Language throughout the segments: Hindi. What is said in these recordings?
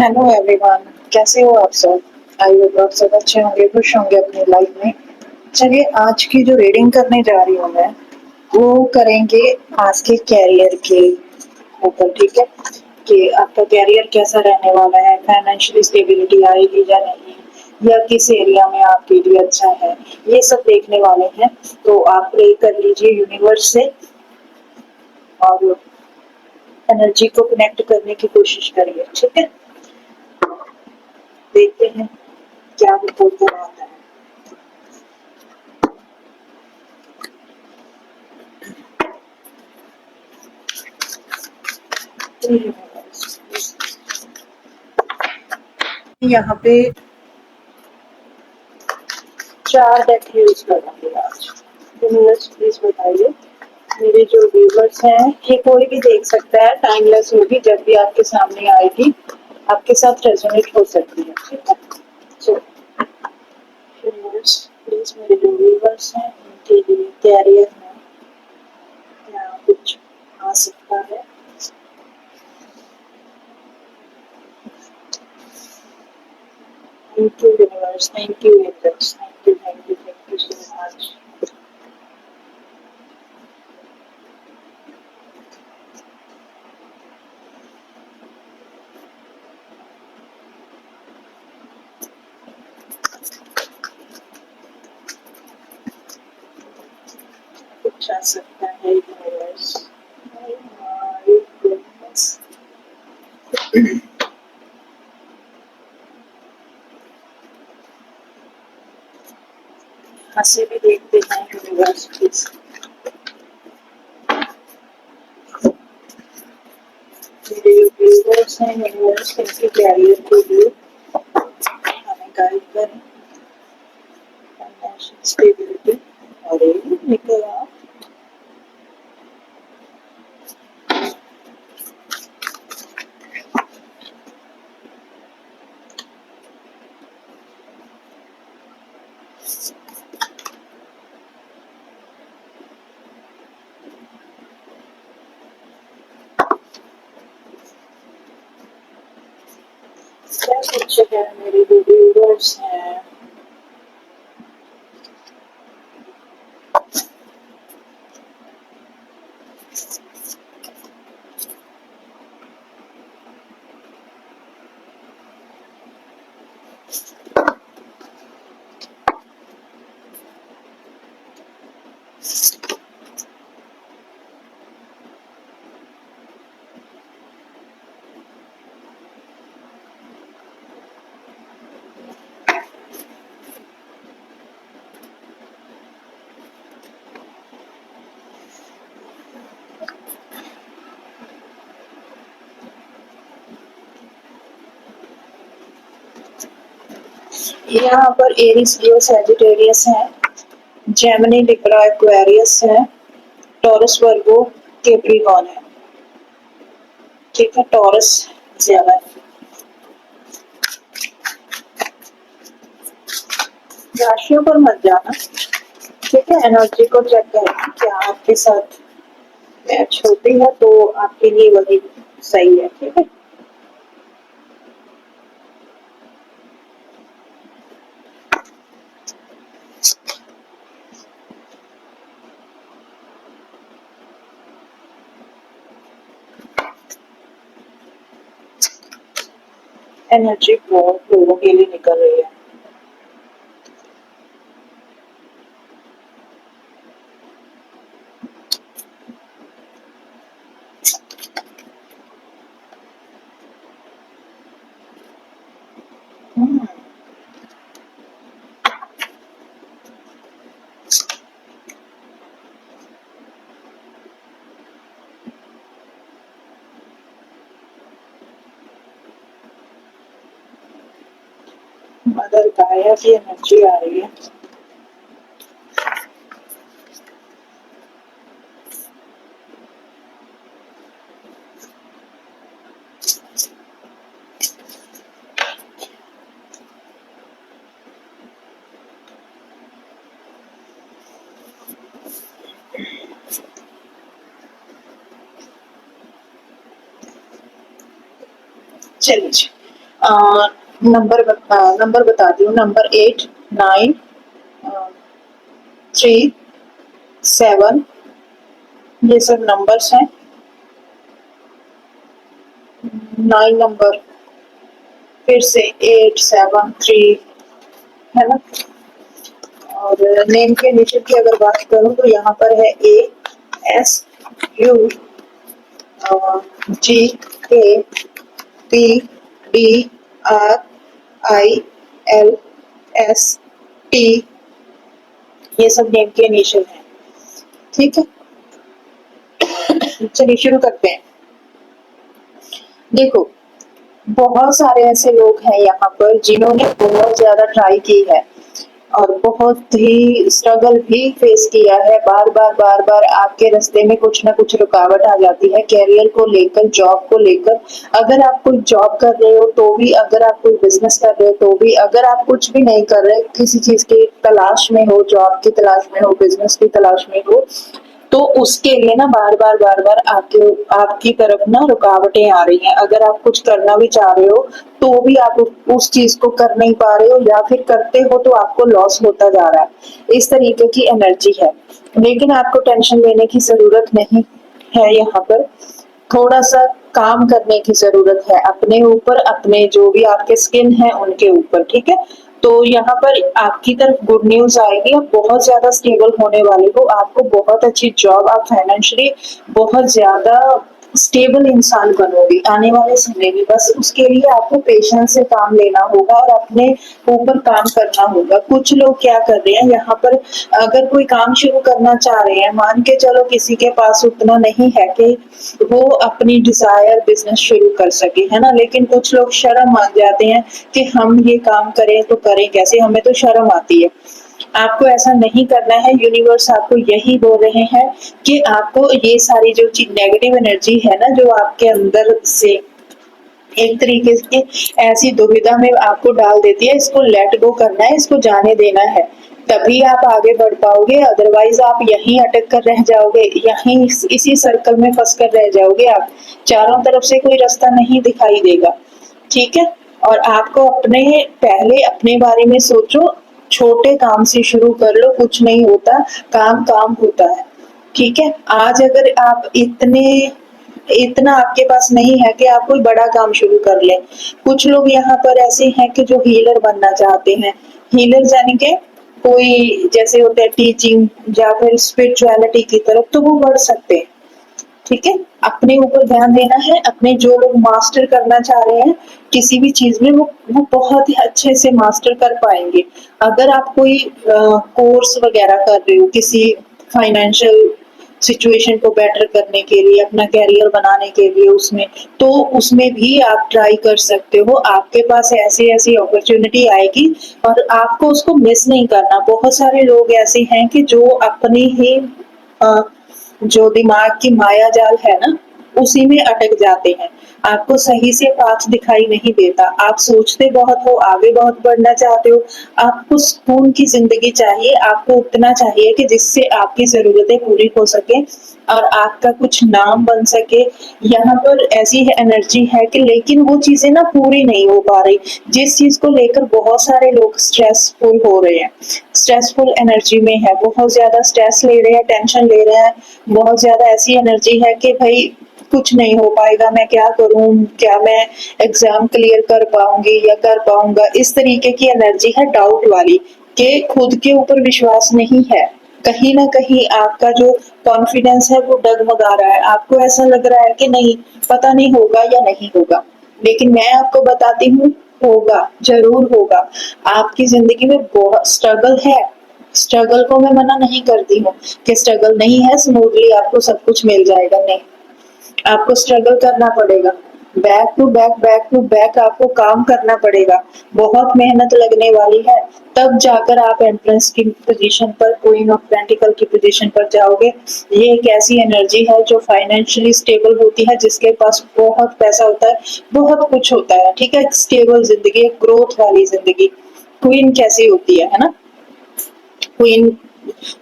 Hello everyone. कैसे हो आप सब? आई होप आप सब अच्छे होंगे, खुश होंगे अपनी लाइफ में। चलिए, आज की जो रीडिंग करने जा रही हूँ मैं, वो करेंगे आज के कैरियर के ऊपर। ठीक है कि आपका कैरियर कैसा रहने वाला है, फाइनेंशियल स्टेबिलिटी आएगी या नहीं, या किस एरिया में आपके लिए अच्छा है, ये सब देखने वाले हैं। तो आप प्रे कर लीजिए यूनिवर्स से और एनर्जी को कनेक्ट करने की कोशिश करिए। ठीक है, देखते हैं क्या रिपोर्ट कर आता है। यहाँ पे 4 डेक यूज करूंगी आज। यूनिवर्स प्लीज बताइए, मेरे जो व्यूवर्स हैं, ये कोई भी देख सकता है, टाइमलेस होगी, जब भी आपके सामने आएगी आपके साथ रेजोनेट हो सकती है। ठीक है, सो यूनिवर्स प्लीज मेरे जो व्यूवर्स हैं उनके लिए कैरियर में क्या कुछ आ सकता है। Thank you universe, thank you angels, thank you so much. कुछ आ सकता है यूनिवर्स। Oh my goodness. हंसी भी देखते हैं यूनिवर्स प्लीज। मेरे जो व्यूवर्स हैं यूनिवर्स उनके कैरियर के लिए हमें गाइड करें। फाइनेंशियल स्टेबिलिटी और ये निकला। क्या कुछ है मेरे जो व्यूवर्स हैं। यहाँ पर एरिस लियो सैजिटेरियस है, जेमिनी लिब्रा एक्वेरियस है, टॉरस वर्गो कैप्रिकॉर्न है। ठीक है, टॉरस ज्यादा है। राशियों पर मत जाना। ठीक है, एनर्जी को चेक करना क्या आपके साथ मैच होती है, तो आपके लिए वही सही है। ठीक है, एनर्जी बहुत लोगों के लिए निकल रही है। मदर गाया की एनर्जी आ रही है। चलिए, नंबर बताती हूँ, नंबर 8, 9, 3, 7, ये सब नंबर्स हैं। 9 नंबर, फिर से 8, 7, 3, है ना। और नेम के नीचे की अगर बात करूं तो यहाँ पर है ASUGTPDRILST, ये सब नेम के इनिशियल है। ठीक है, चलिए शुरू करते हैं। देखो, बहुत सारे ऐसे लोग हैं यहाँ पर जिन्होंने बहुत ज्यादा ट्राई की है और बहुत ही स्ट्रगल भी फेस किया है। बार बार आपके रास्ते में कुछ ना कुछ रुकावट आ जाती है, कैरियर को लेकर, जॉब को लेकर। अगर आप कोई जॉब कर रहे हो तो भी, अगर आप कोई बिजनेस कर रहे हो तो भी, अगर आप कुछ भी नहीं कर रहे, किसी चीज की तलाश में हो, जॉब की तलाश में हो, बिजनेस की तलाश में हो, तो उसके लिए ना बार बार आपके आपकी तरफ ना रुकावटें आ रही हैं। अगर आप कुछ करना भी चाह रहे हो तो भी आप उस चीज को कर नहीं पा रहे हो, या फिर करते हो तो आपको लॉस होता जा रहा है। इस तरीके की एनर्जी है, लेकिन आपको टेंशन लेने की जरूरत नहीं है। यहाँ पर थोड़ा सा काम करने की जरूरत है अपने ऊपर, अपने जो भी आपके स्किन है उनके ऊपर। ठीक है, तो यहाँ पर आपकी तरफ गुड न्यूज आएगी। आप बहुत ज्यादा स्टेबल होने वाले हो, आपको बहुत अच्छी जॉब, आप फाइनेंशियली बहुत ज्यादा स्टेबल इंसान बनोगे आने वाले समय में। बस उसके लिए आपको पेशेंस से काम लेना होगा और अपने ऊपर काम करना होगा। कुछ लोग क्या कर रहे हैं यहाँ पर, अगर कोई काम शुरू करना चाह रहे हैं, मान के चलो किसी के पास उतना नहीं है कि वो अपनी डिजायर बिजनेस शुरू कर सके, है ना, लेकिन कुछ लोग शर्म मान जाते हैं कि हम ये काम करें तो करें कैसे, हमें तो शर्म आती है। आपको ऐसा नहीं करना है। यूनिवर्स आपको यही बोल रहे हैं कि आपको ये सारी जो नेगेटिव एनर्जी है ना, जो आपके अंदर से एक तरीके से ऐसी दुविधा में आपको डाल देती है, इसको लेट गो करना है, इसको जाने देना है, तभी आप आगे बढ़ पाओगे। अदरवाइज आप यहीं अटक कर रह जाओगे, यहीं इसी सर्कल में फंस कर रह जाओगे। आप चारों तरफ से कोई रास्ता नहीं दिखाई देगा। ठीक है, और आपको अपने पहले अपने बारे में सोचो, छोटे काम से शुरू कर लो, कुछ नहीं होता, काम काम होता है। ठीक है, आज अगर आप इतना आपके पास नहीं है कि आप कोई बड़ा काम शुरू कर लें। कुछ लोग यहाँ पर ऐसे हैं कि जो हीलर बनना चाहते हैं। हीलर यानी कि कोई जैसे होते हैं टीचिंग या फिर स्पिरिचुअलिटी की तरफ, तो वो बढ़ सकते हैं। ठीक है, अपने ऊपर ध्यान देना है। अपने जो लोग मास्टर करना चाह रहे हैं किसी भी चीज में, वो बहुत ही अच्छे से मास्टर कर पाएंगे। अगर आप कोई कोर्स वगैरह कर रहे हो किसी फाइनेंशियल सिचुएशन को बेटर करने के लिए, अपना कैरियर बनाने के लिए, उसमें तो उसमें भी आप ट्राई कर सकते हो। आपके पास ऐसी ऐसी अपॉर्चुनिटी आएगी और आपको उसको मिस नहीं करना। बहुत सारे लोग ऐसे हैं कि जो अपनी ही जो दिमाग की माया जाल है ना, उसी में अटक जाते हैं। आपको सही से पाथ दिखाई नहीं देता। आप सोचते बहुत हो, आगे बहुत बढ़ना चाहते हो, आपको सुकून की जिंदगी चाहिए, आपको उतना चाहिए कि जिससे आपकी जरूरतें पूरी हो सके और आपका कुछ नाम बन सके। यहाँ पर ऐसी एनर्जी है कि लेकिन वो चीजें ना पूरी नहीं हो पा रही। जिस चीज को लेकर बहुत सारे लोग स्ट्रेसफुल हो रहे हैं, स्ट्रेसफुल एनर्जी में है, बहुत ज्यादा स्ट्रेस ले रहे हैं, टेंशन ले रहे हैं, बहुत ज्यादा ऐसी एनर्जी है कि भाई कुछ नहीं हो पाएगा, मैं क्या करूं, क्या मैं एग्जाम क्लियर कर पाऊंगी या कर पाऊंगा। इस तरीके की एनर्जी है डाउट वाली, कि खुद के ऊपर विश्वास नहीं है। कहीं ना कहीं आपका जो कॉन्फिडेंस है वो डगमगा रहा है। आपको ऐसा लग रहा है कि नहीं, पता नहीं होगा या नहीं होगा। लेकिन मैं आपको बताती हूँ, होगा, जरूर होगा। आपकी जिंदगी में बहुत स्ट्रगल है। स्ट्रगल को मैं मना नहीं करती हूँ कि स्ट्रगल नहीं है, स्मूथली आपको सब कुछ मिल जाएगा, नहीं। आपको स्ट्रगल करना पड़ेगा, बैक टू बैक आपको काम करना पड़ेगा, बहुत मेहनत लगने वाली है। तब जाकर आप एंट्रेंस की पोजीशन पर, क्वीन ऑफ पेंटिकल की पोजीशन पर जाओगे। ये एक ऐसी एनर्जी है जो फाइनेंशियली स्टेबल होती है, जिसके पास बहुत पैसा होता है, बहुत कुछ होता है। ठीक है, स्टेबल जिंदगी, ग्रोथ वाली जिंदगी। क्वीन कैसी होती है ना, क्वीन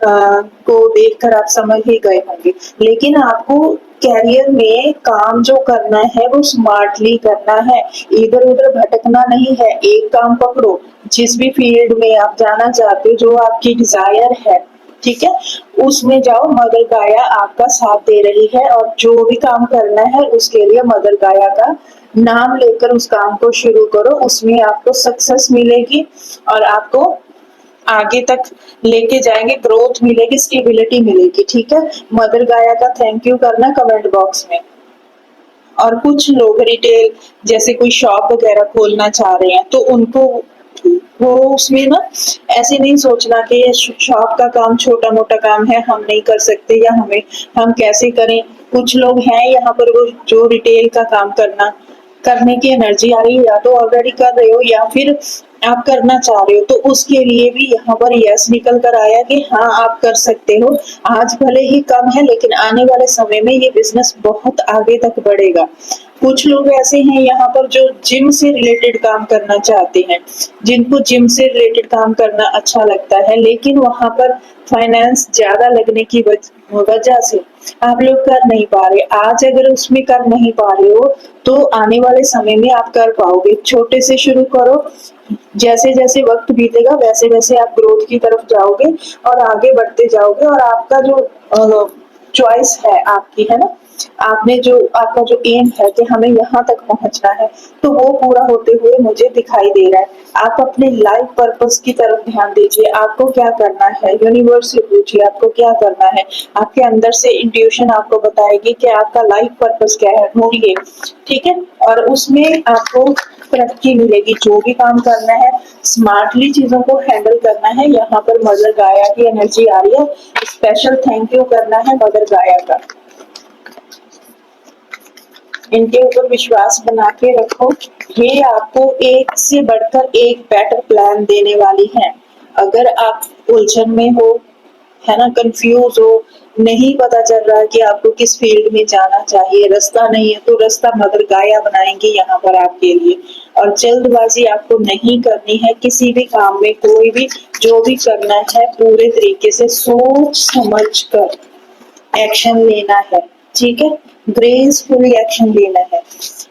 को देखकर आप समझ ही गए होंगे। लेकिन आपको कैरियर में काम जो करना है वो स्मार्टली करना है, इधर-उधर भटकना नहीं है। एक काम पकड़ो, जिस भी फील्ड में आप जाना चाहते हो, जो आपकी डिज़ायर है, ठीक है? उसमें जाओ, मदर गाया आपका साथ दे रही है और जो भी काम करना है उसके लिए मदर गाया का नाम लेकर उस काम को शुरू करो, उसमें आपको सक्सेस मिलेगी और आपको आगे तक लेके जाएंगे, ग्रोथ मिलेगी, स्टेबिलिटी मिलेगी, ठीक है? मदर गाया का थैंक यू करना कमेंट बॉक्स में। और कुछ लोग रिटेल जैसे कोई शॉप वगैरह खोलना चाह रहे हैं तो उनको वो उसमें ना ऐसे नहीं सोचना कि ये शॉप का काम छोटा मोटा काम है, हम नहीं कर सकते या हम कैसे करें। कुछ लोग हैं यहाँ पर वो जो रिटेल का काम करने की एनर्जी आ रही है, या तो ऑलरेडी कर रहे हो या फिर आप करना चाह रहे हो, तो उसके लिए भी यहाँ पर यस निकल कर आया कि हाँ आप कर सकते हो। आज भले ही कम है लेकिन आने वाले समय में ये बिजनेस बहुत आगे तक बढ़ेगा। कुछ लोग ऐसे हैं यहाँ पर जो जिम से रिलेटेड काम करना चाहते हैं, जिनको जिम से रिलेटेड काम करना अच्छा लगता है, लेकिन वहां पर फाइनेंस ज्यादा लगने की वजह से आप लोग कर नहीं पा रहे। आज अगर उसमें कर नहीं पा रहे हो तो आने वाले समय में आप कर पाओगे। छोटे से शुरू करो, जैसे जैसे वक्त बीतेगा वैसे वैसे आप ग्रोथ की तरफ जाओगे और आगे बढ़ते जाओगे और आपका जो चॉइस है आपकी, है ना, आपने जो आपका जो एम है कि हमें यहाँ तक पहुंचना है, तो वो पूरा होते हुए मुझे दिखाई दे रहा है। आप अपने लाइफ पर्पस की तरफ ध्यान दीजिए, आपको क्या करना है, यूनिवर्स से पूछिए आपको क्या करना है। आपके अंदर से इंट्यूशन आपको बताएगी कि आपका लाइफ पर्पस क्या है, ढूंढिए, ठीक है? और उसमें आपको तरक्की मिलेगी। जो भी काम करना है स्मार्टली चीजों को हैंडल करना है। यहाँ पर मदर गाया की एनर्जी आ रही है, स्पेशल थैंक यू करना है मदर गाया का। इनके ऊपर विश्वास बना के रखो, ये आपको एक से बढ़कर एक बेटर प्लान देने वाली है। अगर आप उलझन में हो, है ना, कंफ्यूज हो, नहीं पता चल रहा है कि आपको किस फील्ड में जाना चाहिए, रास्ता नहीं है, तो रास्ता मदर गाया बनाएंगे यहाँ पर आपके लिए। और जल्दबाजी आपको नहीं करनी है किसी भी काम में, कोई भी जो भी करना है पूरे तरीके से सोच समझ कर एक्शन लेना है, ठीक है? ग्रेसफुली एक्शन लेना है।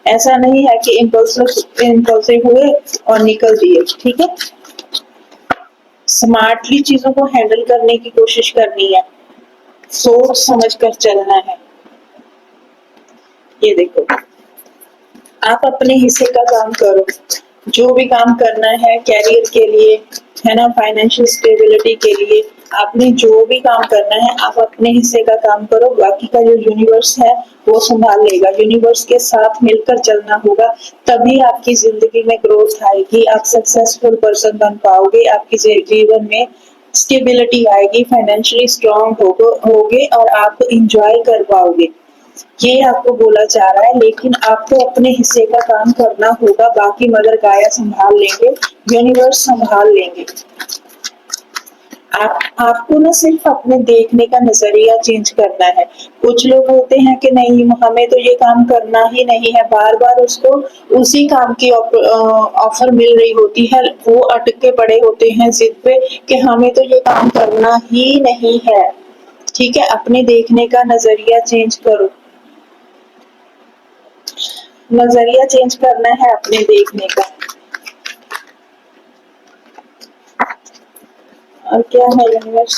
ऐसा नहीं है कि इम्पल्सिव हुए और निकल दिए, ठीक है? स्मार्टली चीजों को हैंडल करने की कोशिश करनी है, सोच समझ कर चलना है। ये देखो, आप अपने हिस्से का काम करो, जो भी काम करना है कैरियर के लिए, है ना, फाइनेंशियल स्टेबिलिटी के लिए, आपने जो भी काम करना है आप अपने हिस्से का काम करो। बाकी का जो यूनिवर्स है वो संभाल लेगा। यूनिवर्स के साथ मिलकर चलना होगा, तभी आपकी जिंदगी में ग्रोथ आएगी, आप सक्सेसफुल पर्सन बन पाओगे, आपके जीवन में स्टेबिलिटी आएगी, फाइनेंशियली स्ट्रांग होगे और आप इंजॉय कर पाओगे। ये आपको बोला जा रहा है, लेकिन आपको अपने हिस्से का काम करना होगा। बाकी मदर गाया संभाल लेंगे, यूनिवर्स संभाल लेंगे। आपको ना सिर्फ अपने देखने का नजरिया चेंज करना है। कुछ लोग होते हैं कि नहीं हमें तो ये काम करना ही नहीं है, बार बार उसको उसी काम की ऑफर मिल रही होती है, वो अटके पड़े होते हैं जिद पे कि हमें तो ये काम करना ही नहीं है, ठीक है? अपने देखने का नजरिया चेंज करो, नजरिया चेंज करना है अपने देखने का। और क्या है यूनिवर्स,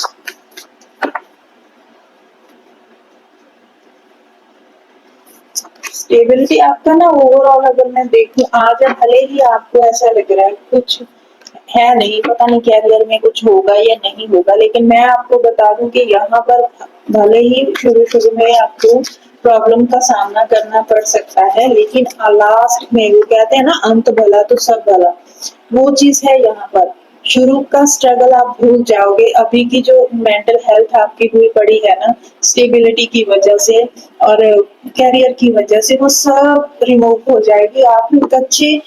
स्टेबिलिटी आपका ना ओवरऑल अगर मैं देखूं, आज भले ही आपको ऐसा लग रहा है कुछ है नहीं, पता नहीं कैरियर में कुछ होगा या नहीं होगा, लेकिन मैं आपको बता दूं कि यहाँ पर भले ही शुरू शुरू में आपको प्रॉब्लम का सामना करना पड़ सकता है, लेकिन लास्ट में वो कहते हैं ना, अंत भला तो सब भला, वो चीज है यहाँ पर। शुरू का स्ट्रगल आप भूल जाओगे, अभी की जो मेंटल हेल्थ आपकी हुई पड़ी है ना स्टेबिलिटी की वजह से और कैरियर की वजह से, वो सब रिमूव हो जाएगी। आप एक अच्छी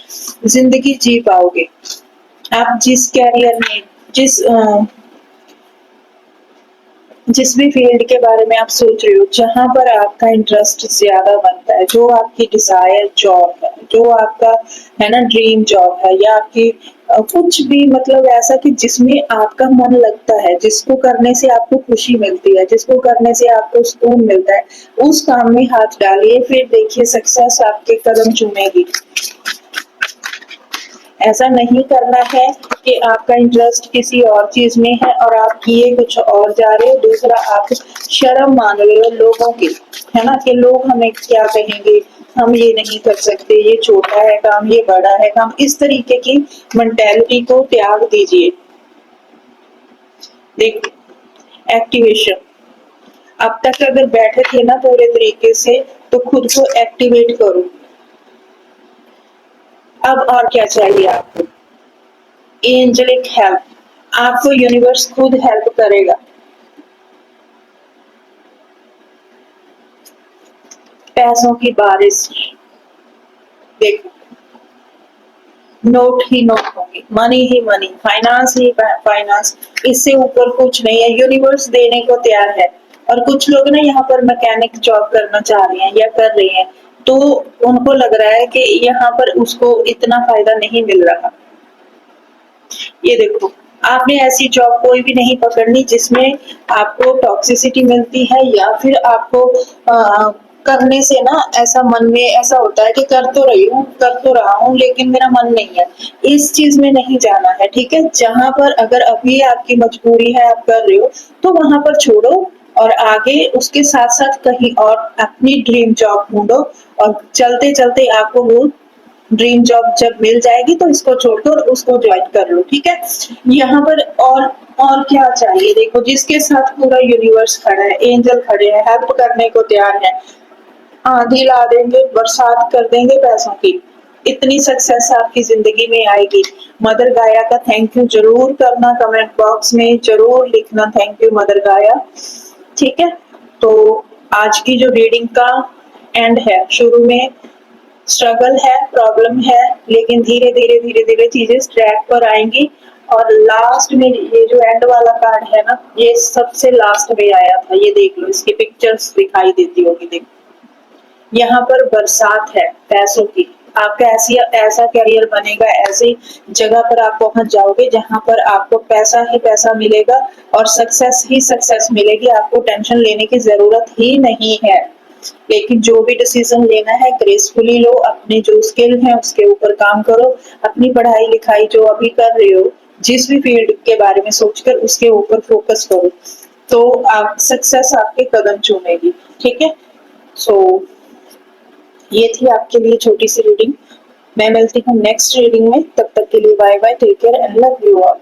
जिंदगी जी पाओगे। आप जिस कैरियर में जिस भी फील्ड के बारे में आप सोच रहे हो, जहां पर आपका इंटरेस्ट ज्यादा बनता है, जो आपकी डिजायर जॉब है, जो आपका है ना ड्रीम जॉब है, या आपकी कुछ भी मतलब ऐसा कि जिसमें आपका मन लगता है, जिसको करने से आपको खुशी मिलती है, जिसको करने से आपको सुकून मिलता है, उस काम में हाथ डालिए, फिर देखिए सक्सेस आपके कदम चूमेगी। ऐसा नहीं करना है कि आपका इंटरेस्ट किसी और चीज में है और आप किए कुछ और जा रहे हो। दूसरा, आप शर्म मान रहे हो लोगों की, है ना, कि लोग हमें क्या कहेंगे, हम ये नहीं कर सकते, ये छोटा है काम, ये बड़ा है काम। इस तरीके की मेंटेलिटी को त्याग दीजिए। देख, एक्टिवेशन, अब तक अगर बैठे थे ना पूरे तरीके से, तो खुद को एक्टिवेट करो। अब और क्या चाहिए आपको? एंजेलिक हेल्प, आपको यूनिवर्स खुद हेल्प करेगा। पैसों की बारिश, देखो, नोट ही नोट होंगे, मनी ही मनी, फाइनेंस ही फाइनेंस, इससे ऊपर कुछ नहीं है। यूनिवर्स देने को तैयार है। और कुछ लोग ना यहाँ पर मैकेनिक जॉब करना चाह रहे हैं या कर रहे हैं, तो उनको लग रहा है कि यहाँ पर उसको इतना फायदा नहीं मिल रहा। ये देखो, आपने ऐसी जॉब कोई भी नहीं पकड़नी जिसमें आपको टॉक्सिसिटी मिलती है, या फिर आपको करने से ना ऐसा मन में ऐसा होता है कि कर तो रही हूँ, कर तो रहा हूँ, लेकिन मेरा मन नहीं है। इस चीज में नहीं जाना है, ठीक है। जहां पर अगर अभी आपकी मजबूरी है, आप कर रहे हो, तो वहां पर छोड़ो और आगे उसके साथ साथ कहीं और अपनी ड्रीम जॉब ढूंढो। और चलते चलते आपको वो ड्रीम जॉब जब मिल जाएगी तो इसको छोड़कर उसको ज्वाइन कर लो, ठीक है। यहाँ पर और क्या चाहिए? देखो, जिसके साथ पूरा यूनिवर्स खड़ा है, एंजल खड़े हैं, हेल्प करने को तैयार है, आंधी ला देंगे, बरसात कर देंगे पैसों की, इतनी सक्सेस आपकी जिंदगी में आएगी। मदर गाया का थैंक यू जरूर करना, कमेंट बॉक्स में जरूर लिखना थैंक यू मदर गाया, ठीक है। तो आज की जो रीडिंग का एंड है, शुरू में स्ट्रगल है, प्रॉब्लम है, लेकिन धीरे धीरे धीरे धीरे चीजें ट्रैक पर आएंगी। और लास्ट में ये जो एंड वाला कार्ड है ना, ये सबसे लास्ट में आया था, ये देख लो, इसकी पिक्चर्स दिखाई देती होगी, देखो, यहाँ पर बरसात है पैसों की। आपका ऐसी ऐसा करियर बनेगा, ऐसी जगह पर आप पहुंच जाओगे जहां पर आपको पैसा ही पैसा मिलेगा और सक्सेस ही सक्सेस मिलेगी। आपको टेंशन लेने की जरूरत ही नहीं है। लेकिन जो भी डिसीजन लेना है ग्रेसफुली लो, अपने जो स्किल है उसके ऊपर काम करो, अपनी पढ़ाई लिखाई जो अभी कर रहे हो, जिस भी फील्ड के बारे में सोचकर उसके ऊपर फोकस करो, तो आप सक्सेस आपके कदम चूमेगी, ठीक है। सो ये थी आपके लिए छोटी सी रीडिंग। मैं मिलती हूँ नेक्स्ट रीडिंग में, तब तक के लिए bye bye, take care and love you all.